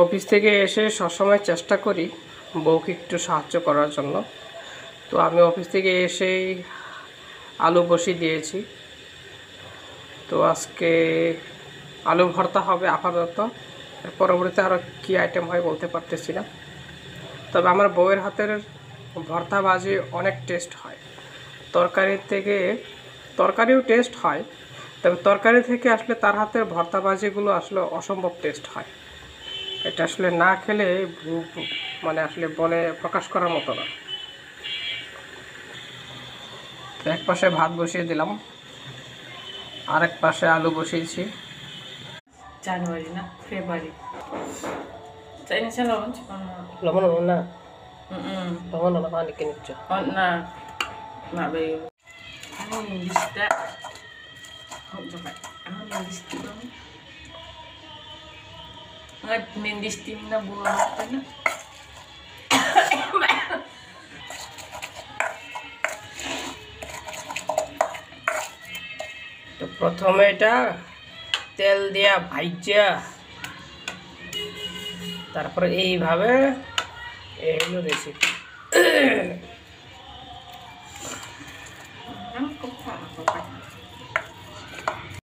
Office থেকে এসে সবসময় চেষ্টা করি বউকে একটু সাহায্য করার জন্য। তো আমি অফিস থেকে এসেই আলু বসিয়ে দিয়েছি। তো আজকে আলু ভর্তা হবে আপাতত। এর পরবর্তীতে আরও কী আইটেম হয় বলতে পারতেছি না। তবে আমার বউয়ের হাতের ভর্তা ভাজি অনেক টেস্ট হয়। তরকারিও টেস্ট হয়, তবে তরকারি থেকে আসলে তার হাতের ভর্তা ভাজিগুলো আসলে অসম্ভব টেস্ট হয়। এটা আসলে না খেলে মানে আসলে বলে প্রকাশ করার মতো না। তো এক পাশে ভাত বসিয়ে দিলাম, আরেক পাশে আলু বসিয়েছি। জানুয়ারি না ফেব্রুয়ারি চাইনিজ লঞ্চ লবণ না, লবণ না পানি কিনিচ্ছ na nabe ano yung lista ano yung lista ba nga nindistim na buwan natin na তো প্রথমে এটা তেল দিয়া ভাইজা তারপরে এইভাবে এই হলো রেসিপি।